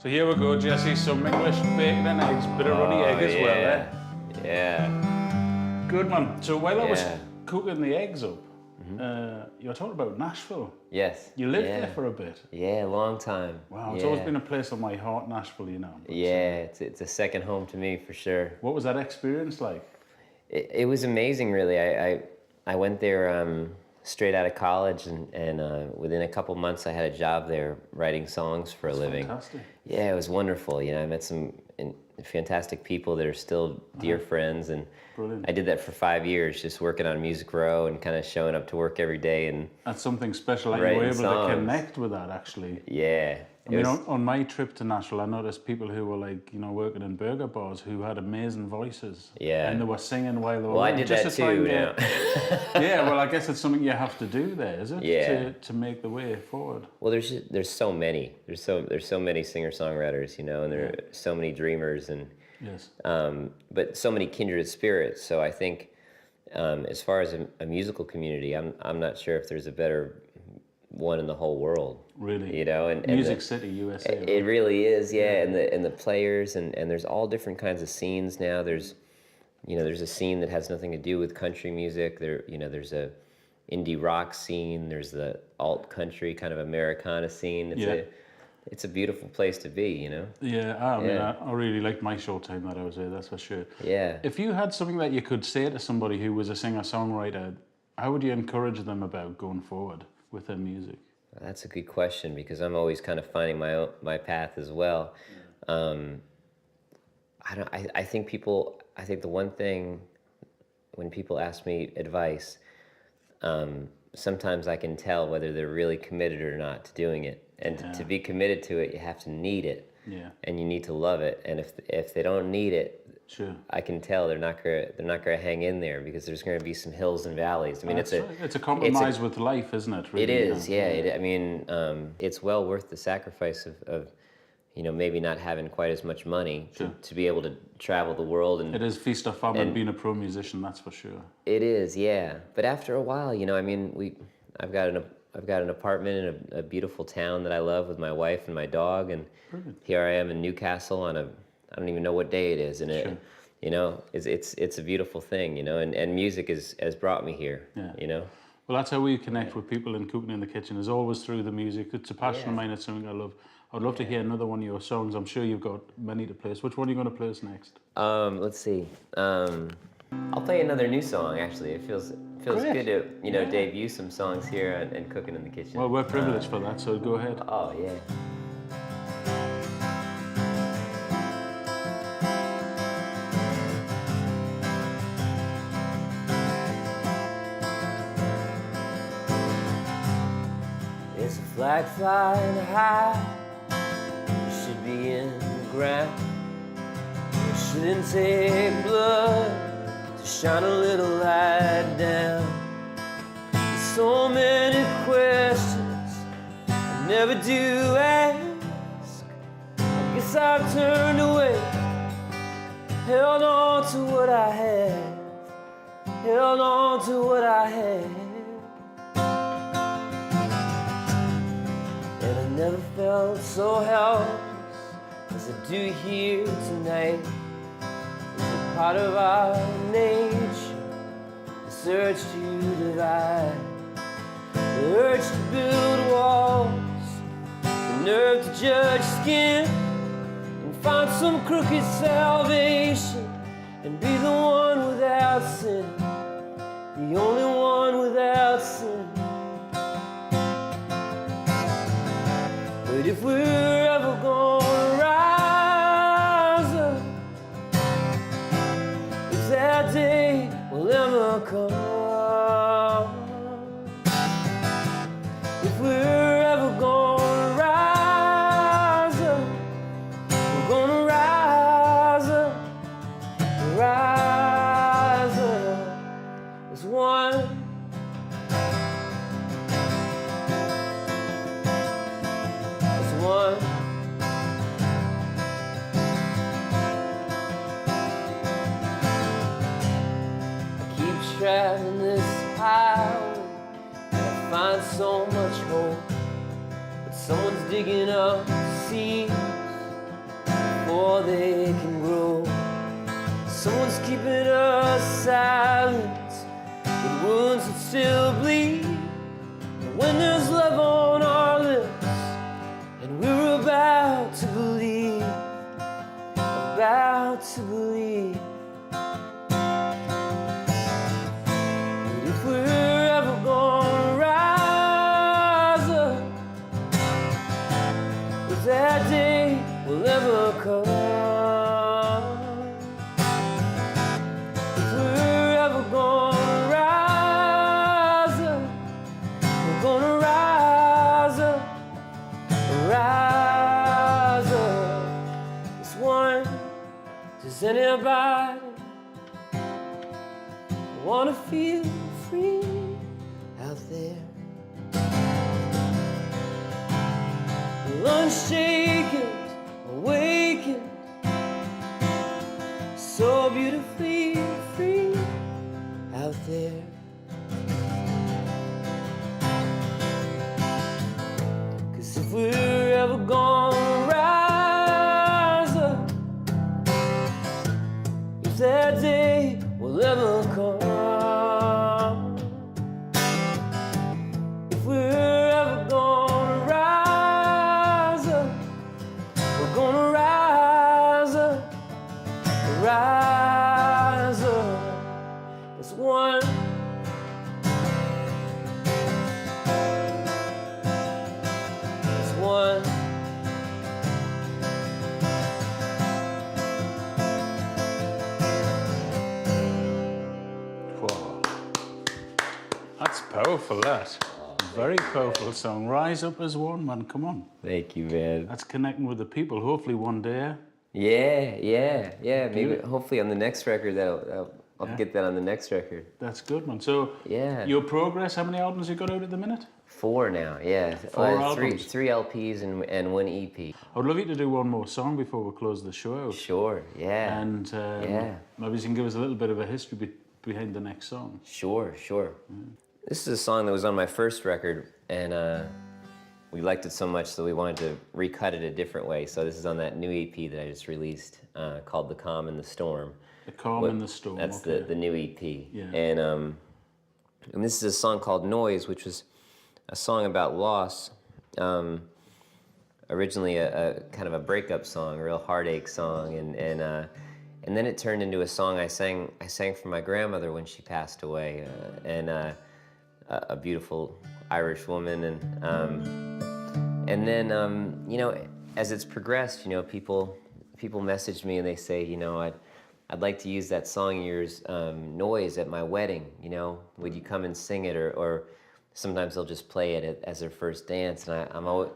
So here we go, Jesse, some English bacon and eggs, bit of runny egg as well, eh? Yeah. Good man. So while I was Yeah. cooking the eggs up, you were talking about Nashville. Yes. You lived there for a bit. Yeah, a long time. Wow, it's Yeah. always been a place on my heart, Nashville, you know. But, Yeah, it's a second home to me for sure. what was that experience like? It was amazing, really. I went there straight out of college, and within a couple months, I had a job there writing songs for a living. Fantastic. Yeah, it was wonderful. You know, I met some fantastic people that are still dear friends, and Brilliant. I did that for 5 years, just working on Music Row and kind of showing up to work every day and That's something special, like you were writing able songs. to connect with that, actually. yeah. I mean, on my trip to Nashville, I noticed people who were like, you know, working in burger bars who had amazing voices. Yeah. And they were singing while they were Well, I working, did that to try and too. get- Yeah, well, I guess it's something you have to do there, is it? Yeah. To make the way forward. Well, there's so many. There's so many singer-songwriters, you know, and there are so many dreamers, and Yes. but so many kindred spirits. So I think, as far as a musical community, I'm not sure if there's a better one in the whole world. Really. You know, and Music City, USA. It really is, yeah. And the players, and there's all different kinds of scenes now. There's a scene that has nothing to do with country music. There's a indie rock scene. There's the alt country kind of Americana scene. It's a beautiful place to be, you know. Yeah, I mean, I really liked my short time that I was there, that's for sure. Yeah. If you had something that you could say to somebody who was a singer-songwriter, how would you encourage them about going forward with their music? That's a good question, because I'm always kind of finding my path as well. I think the one thing when people ask me advice, sometimes I can tell whether they're really committed or not to doing it. And to be committed to it, you have to need it. Yeah. And you need to love it. And if they don't need it, Sure. I can tell they're not gonna hang in there, because there's gonna be some hills and valleys. I mean, It's a compromise with life, isn't it? Really, it is, yeah. It's well worth the sacrifice of maybe not having quite as much money to be able to travel the world. And It is feast or famine being a pro musician, that's for sure. it is, yeah. But after a while, I've got an apartment in a beautiful town that I love with my wife and my dog, and here I am in Newcastle I don't even know what day it is, and it's a beautiful thing, and music has brought me here, Well, that's how we connect with people in Cookin in the Kitchen, is always through the music. It's a passion of mine, it's something I love. I'd love to hear another one of your songs. I'm sure you've got many to play us. Which one are you going to play us next? Let's see. I'll play another new song, actually. It feels Great. good to debut some songs here and Cookin in the Kitchen. Well, we're privileged for that, so go ahead. Oh, yeah. There's a flag flying high, it should be in the ground. It shouldn't take blood to shine a little light down. There's so many questions I never do ask. I guess I've turned away, held on to what I have, held on to what I have. And I never felt so helpless as I do here tonight. It's a part of our nature, the search to divide, the urge to build walls, the nerve to judge skin, and find some crooked salvation, and be the one without sin, the only one without sin. But if we're ever gonna rise up, if that day will ever come, if we're ever gonna rise up, we're gonna rise up as one. One. I keep traveling this highway, and I find so much hope, but someone's digging up seeds before they can grow. Someone's keeping us silent with wounds that still bleed. And when there's love on our lips and we're about to believe, about to believe. But if we're ever gonna rise up, if that day will ever come, if we're ever gonna rise up, we're gonna rise up, rise up. It's one. Does anybody wanna feel free out there? Unshaken, awakened, so beautifully free out there. Cause if we're ever gonna rise up, if that day will ever come, if we're ever gonna rise up, we're gonna rise up, rise up as one. As one. Whoa. That's powerful, that. Very powerful song. Rise up as one, man. Come on. Thank you, man. That's connecting with the people. Hopefully one day. Yeah. Maybe, hopefully on the next record, I'll Yeah. get that on the next record. That's good, man. So Yeah. your progress, how many albums you got out at the minute? 4 now, yeah. Four albums. Three LPs and 1 EP. I would love you to do one more song before we close the show out. Sure, yeah. And Yeah. maybe you can give us a little bit of a history behind the next song. Sure. This is a song that was on my first record, and we liked it so much that we wanted to recut it a different way. So this is on that new EP that I just released called The Calm and the Storm. The Calm and the Storm. That's okay. the new EP. Yeah. And this is a song called Noise, which was a song about loss. Originally a kind of a breakup song, a real heartache song, and then it turned into a song I sang for my grandmother when she passed away, and a beautiful Irish woman, and then you know, as it's progressed, you know, people message me and they say, you know, I'd like to use that song of yours, Noise, at my wedding. You know, would you come and sing it? Or sometimes they'll just play it as their first dance. And I'm always,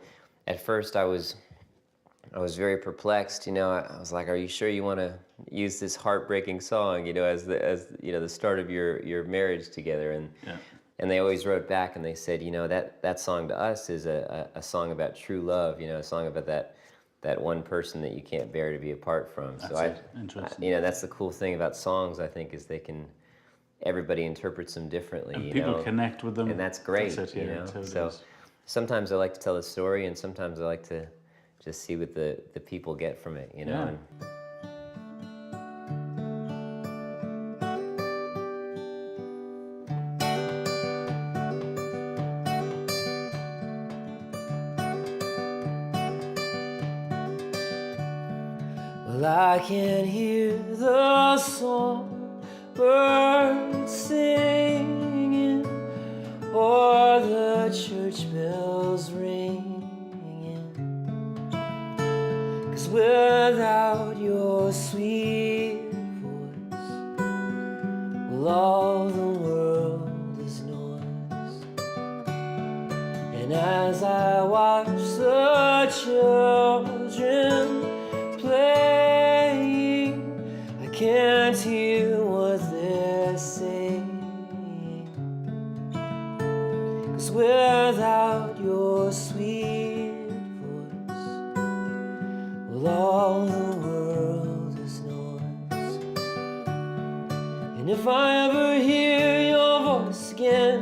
at first I was very perplexed. You know, I was like, are you sure you want to use this heartbreaking song, you know, as you know, the start of your marriage together? And Yeah. and they always wrote back and they said, you know, that song to us is a song about true love. You know, a song about that one person that you can't bear to be apart from. That's interesting. You know, that's the cool thing about songs, I think, is everybody interprets them differently. And you people know? connect with them. And that's great. That's it, yeah, you know? that's how it So is. sometimes I like to tell the story, and sometimes I like to just see what the people get from it. You know. Yeah. And, well, I can hear the songbirds singing, or the church bells ringing. 'Cause without your sweet voice, well, all the world is noise. And as I watch the children playing, I can't hear what they're saying. 'Cause without your sweet voice, well, all the world is noise. And if I ever hear your voice again,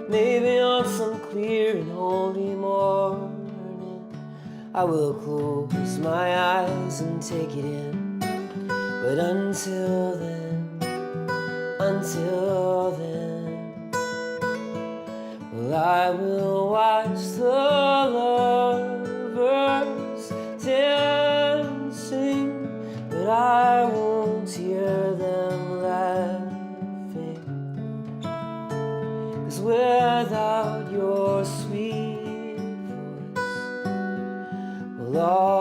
maybe on some clear and holy morning, I will close my eyes and take it in. But until then, well, I will watch the lovers dancing, but I won't hear them laughing. 'Cause without your sweet voice, well, all